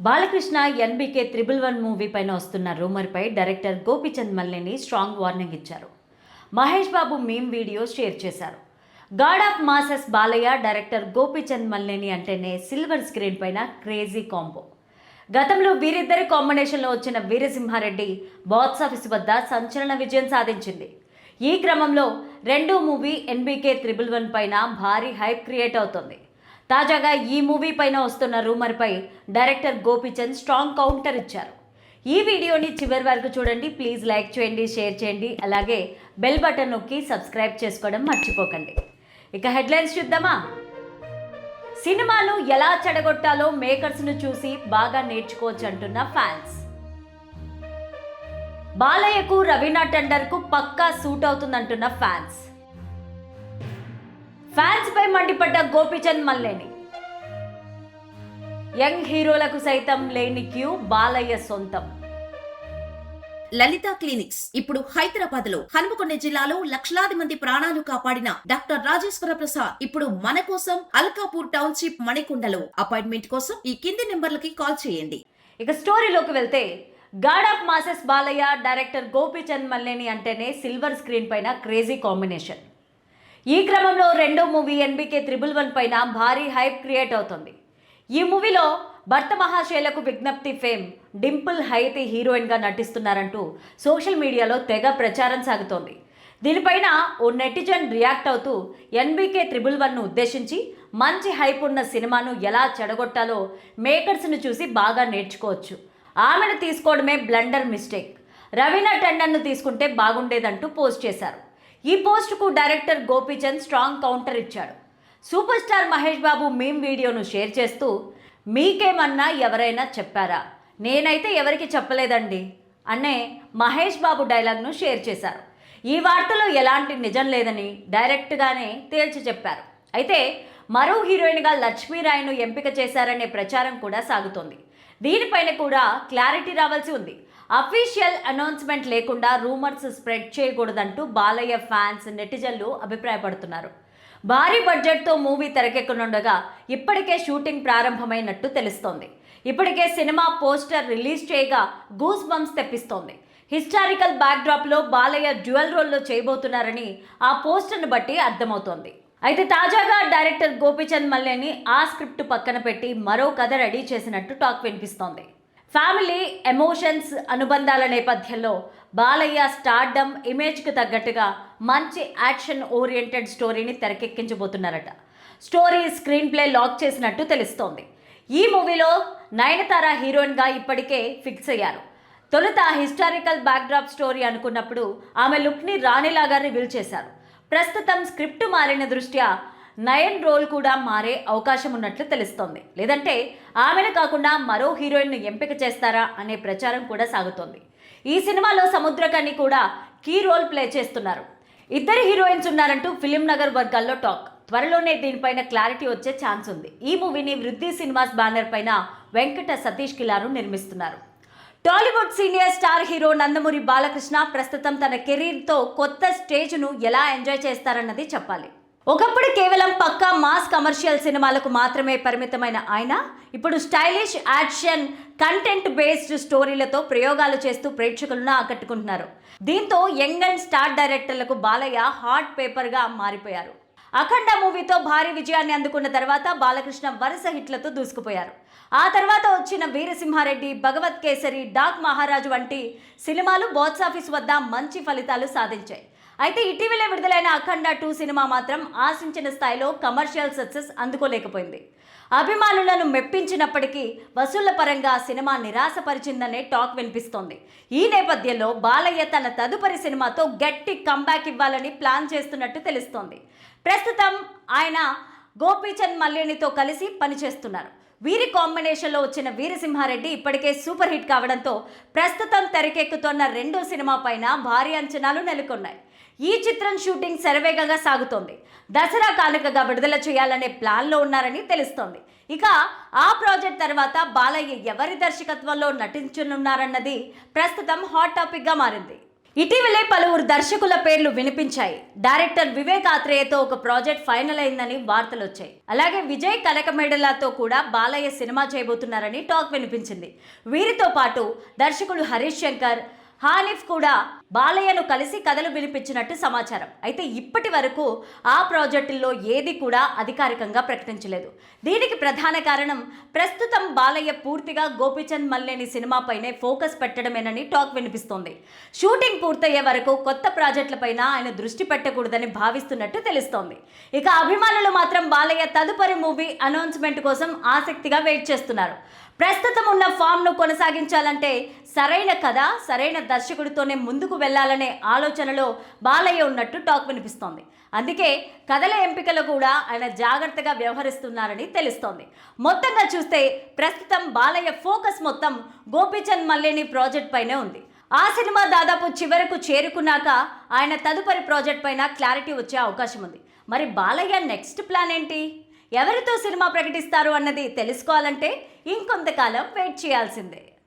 Balakrishna NBK 111 movie పైన వస్తున్న రూమర్పై director Gopichand Malineni strong warning ఇచ్చారు. Mahesh Babu meme video share చేశారు. God of masses Balayya director Gopichand Malineni అంటేనే సిల్వర్ స్క్రీన్ పైన క్రేజీ కాంబో. గతంలో వీరిద్దరి కాంబినేషన్లో వచ్చిన వీరసింహారెడ్డి బాక్సాఫీస్ వద్ద సంచలన విజయం సాధించింది. ఈ క్రమంలో రెండో మూవీ ఎన్బీకే 111 పైన భారీ హైప్ క్రియేట్ అవుతోంది. తాజాగా ఈ మూవీ పైన వస్తున్న రూమర్పై డైరెక్టర్ గోపీచంద్ స్ట్రాంగ్ కౌంటర్ ఇచ్చారు. ఈ వీడియోని చివరి వరకు చూడండి. ప్లీజ్ లైక్ చేయండి, షేర్ చేయండి, అలాగే బెల్ బటన్ నొక్కి సబ్స్క్రైబ్ చేసుకోవడం మర్చిపోకండి. ఇక హెడ్లైన్స్ చూద్దామా. సినిమాను ఎలా చెడగొట్టాలో మేకర్స్ను చూసి బాగా నేర్చుకోవచ్చు అంటున్న ఫ్యాన్స్. బాలయ్యకు రవీనా టండన్కు పక్కా సూట్ అవుతుందంటున్న ఫ్యాన్స్ పై మండిపడ్డ గోపీచంద్ మల్లేని. యంగ్ హీరోలకు సైతం లేని క్యూ బాలయ్య సొంతం. లలిత క్లినిక్స్ ఇప్పుడు హైదరాబాద్ లో హనుమకొండ జిల్లాలో లక్షలాది మంది ప్రాణాలు కాపాడిన డాక్టర్ రాజేశ్వర ప్రసాద్ ఇప్పుడు మన కోసం అల్కాపూర్ టౌన్షిప్ మణికొండలో. అపాయింట్మెంట్ కోసం ఈ కింది నెంబర్లకి కాల్ చేయండి. ఇక స్టోరీలోకి వెళ్తే, God of masses Balayya director Gopichand Malineni అంటేనే సిల్వర్ స్క్రీన్ పైన క్రేజీ కాంబినేషన్. ఈ క్రమంలో రెండో మూవీ ఎన్బీకే 111 పైన భారీ హైప్ క్రియేట్ అవుతుంది. ఈ మూవీలో భర్త మహాశైలకు విజ్ఞప్తి ఫేమ్ డింపుల్ హైతి హీరోయిన్గా నటిస్తున్నారంటూ సోషల్ మీడియాలో తెగ ప్రచారం సాగుతోంది. దీనిపైన ఓ నెటిజన్ రియాక్ట్ అవుతూ ఎన్బీకే 111ను ఉద్దేశించి మంచి హైప్ ఉన్న సినిమాను ఎలా చెడగొట్టాలో మేకర్స్ను చూసి బాగా నేర్చుకోవచ్చు. ఆమెను తీసుకోవడమే బ్లండర్ మిస్టేక్. రవీనా టండన్ను తీసుకుంటే బాగుండేదంటూ పోస్ట్ చేశారు. ఈ పోస్టుకు డైరెక్టర్ గోపీచంద్ స్ట్రాంగ్ కౌంటర్ ఇచ్చాడు. Super star Mahesh Babu meme వీడియోను షేర్ చేస్తూ, మీకేమన్నా ఎవరైనా చెప్పారా? నేనైతే ఎవరికి చెప్పలేదండి అనే మహేష్ బాబు డైలాగ్ను షేర్ చేశారు. ఈ వార్తలో ఎలాంటి నిజం లేదని డైరెక్ట్గానే తేల్చి చెప్పారు. అయితే మరో హీరోయిన్గా లక్ష్మీరాయ్ను ఎంపిక చేశారనే ప్రచారం కూడా సాగుతోంది. దీనిపైన కూడా క్లారిటీ రావాల్సి ఉంది. అఫీషియల్ అనౌన్స్మెంట్ లేకుండా రూమర్స్ స్ప్రెడ్ చేయకూడదంటూ బాలయ్య ఫ్యాన్స్, నెటిజన్లు అభిప్రాయపడుతున్నారు. భారీ బడ్జెట్తో మూవీ తెరకెక్కనుండగా ఇప్పటికే షూటింగ్ ప్రారంభమైనట్టు తెలుస్తోంది. ఇప్పటికే సినిమా పోస్టర్ రిలీజ్ చేయగా గూస్ బంప్స్ తెప్పిస్తోంది. హిస్టారికల్ బ్యాక్డ్రాప్లో బాలయ్య డ్యూయల్ రోల్లో చేయబోతున్నారని ఆ పోస్టర్ను బట్టి అర్థమవుతోంది. అయితే తాజాగా డైరెక్టర్ గోపీచంద్ మల్లేని ఆ స్క్రిప్ట్ పక్కన పెట్టి మరో కథ రెడీ చేసినట్టు టాక్ వినిపిస్తోంది. ఫ్యామిలీ, ఎమోషన్స్, అనుబంధాల నేపథ్యంలో బాలయ్య స్టార్డమ్ ఇమేజ్కి తగ్గట్టుగా మంచి యాక్షన్ ఓరియంటెడ్ స్టోరీని తెరకెక్కించబోతున్నారట. స్టోరీ, స్క్రీన్ ప్లే లాక్ చేసినట్టు తెలుస్తోంది. ఈ మూవీలో నయనతార హీరోయిన్గా ఇప్పటికే ఫిక్స్ అయ్యారు. తొలుత హిస్టారికల్ బ్యాక్డ్రాప్ స్టోరీ అనుకున్నప్పుడు ఆమె లుక్ని రాణిలాగా రివీల్ చేశారు. ప్రస్తుతం స్క్రిప్ట్ మారిన దృష్ట్యా నయన్ రోల్ కూడా మారే అవకాశం ఉన్నట్లు తెలుస్తోంది. లేదంటే ఆమెను కాకుండా మరో హీరోయిన్ను ఎంపిక చేస్తారా అనే ప్రచారం కూడా సాగుతోంది. ఈ సినిమాలో సముద్రకని కూడా కీ రోల్ ప్లే చేస్తున్నారు. ఇద్దరు హీరోయిన్స్ ఉన్నారంటూ ఫిలిం నగర్ వర్గాల్లో టాక్. త్వరలోనే దీనిపైన క్లారిటీ వచ్చే ఛాన్స్ ఉంది. ఈ మూవీని వృద్ధి సినిమాస్ బ్యానర్ పైన వెంకట సతీష్ కిలారు నిర్మిస్తున్నారు. Tollywood senior star hero Nandamuri Balakrishna ప్రస్తుతం తన కెరీర్తో కొత్త స్టేజ్ను ఎలా ఎంజాయ్ చేస్తారన్నది చెప్పాలి. ఒకప్పుడు కేవలం పక్కా మాస్ కమర్షియల్ సినిమాలకు మాత్రమే పరిమితమైన ఆయన ఇప్పుడు స్టైలిష్ యాక్షన్, కంటెంట్ బేస్డ్ స్టోరీలతో ప్రయోగాలు చేస్తూ ప్రేక్షకులను ఆకట్టుకుంటున్నారు. దీంతో యంగ్ అండ్ స్టార్ డైరెక్టర్లకు బాలయ్య హాట్ పేపర్గా మారిపోయారు. అఖండ మూవీతో భారీ విజయాన్ని అందుకున్న తర్వాత బాలకృష్ణ వరుస హిట్లతో దూసుకుపోయారు. ఆ తర్వాత వచ్చిన వీరసింహారెడ్డి, భగవత్ కేసరి, డాక్ మహారాజు వంటి సినిమాలు బాక్సాఫీస్ వద్ద మంచి ఫలితాలు సాధించాయి. అయితే ఇటీవలే విడుదలైన అఖండ 2 సినిమా మాత్రం ఆశించిన స్థాయిలో కమర్షియల్ సక్సెస్ అందుకోలేకపోయింది. అభిమానులను మెప్పించినప్పటికీ వసూళ్ల పరంగా సినిమా నిరాశపరిచిందనే టాక్ వినిపిస్తోంది. ఈ నేపథ్యంలో బాలయ్య తన తదుపరి సినిమాతో గట్టి కంబ్యాక్ ఇవ్వాలని ప్లాన్ చేస్తున్నట్టు తెలుస్తోంది. ప్రస్తుతం ఆయన గోపీచంద్ మల్లేనితో కలిసి పనిచేస్తున్నారు. వీరి కాంబినేషన్లో వచ్చిన వీరసింహారెడ్డి ఇప్పటికే సూపర్ హిట్ కావడంతో ప్రస్తుతం తెరకెక్కుతున్న రెండో సినిమా పైన భారీ అంచనాలు నెలకొన్నాయి. ఈ చిత్రం షూటింగ్ శరవేగంగా సాగుతోంది. దసరా కానుకగా విడుదల చేయాలనే ప్లాన్లో ఉన్నారని తెలుస్తోంది. ఇక ఆ ప్రాజెక్ట్ తర్వాత బాలయ్య ఎవరి దర్శకత్వంలో నటించనున్నారన్నది ప్రస్తుతం హాట్ టాపిక్గా మారింది. ఇటీవలే పలువురు దర్శకుల పేర్లు వినిపించాయి. డైరెక్టర్ వివేక్ ఆత్రేయతో ఒక ప్రాజెక్ట్ ఫైనల్ అయిందని వార్తలు వచ్చాయి. అలాగే విజయ్ కనకమేడలతో కూడా బాలయ్య సినిమా చేయబోతున్నారని టాక్ వినిపించింది. వీరితో పాటు దర్శకుడు హరీష్ శంకర్, హానిఫ్ కూడా బాలయ్యను కలిసి కథలు వినిపించినట్టు సమాచారం. అయితే ఇప్పటి వరకు ఆ ప్రాజెక్టుల్లో ఏది కూడా అధికారికంగా ప్రకటించలేదు. దీనికి ప్రధాన కారణం ప్రస్తుతం బాలయ్య పూర్తిగా గోపీచంద్ మల్లేని సినిమాపైనే ఫోకస్ పెట్టడమేనని టాక్ వినిపిస్తోంది. షూటింగ్ పూర్తయ్యే వరకు కొత్త ప్రాజెక్టులపైన ఆయన దృష్టి పెట్టకూడదని భావిస్తున్నట్టు తెలుస్తోంది. ఇక అభిమానులు మాత్రం బాలయ్య తదుపరి మూవీ అనౌన్స్మెంట్ కోసం ఆసక్తిగా వెయిట్ చేస్తున్నారు. ప్రస్తుతం ఉన్న ఫామ్ను కొనసాగించాలంటే సరైన కథ, సరైన దర్శకుడితోనే ముందుకు వెళ్లాలనే ఆలోచనలో బాలయ్య ఉన్నట్టు టాక్ వినిపిస్తోంది. అందుకే కథల ఎంపికలో కూడా ఆయన జాగ్రత్తగా వ్యవహరిస్తున్నారని తెలుస్తోంది. మొత్తంగా చూస్తే ప్రస్తుతం బాలయ్య ఫోకస్ మొత్తం గోపీచంద్ మల్లేని ప్రాజెక్ట్ పైనే ఉంది. ఆ సినిమా దాదాపు చివరకు చేరుకున్నాక ఆయన తదుపరి ప్రాజెక్ట్ పైన క్లారిటీ వచ్చే అవకాశం ఉంది. మరి బాలయ్య నెక్స్ట్ ప్లాన్ ఏంటి? ఎవరితో సినిమా ప్రకటిస్తారు అన్నది తెలుసుకోవాలంటే ఇంకొంతకాలం వెయిట్ చేయాల్సిందే.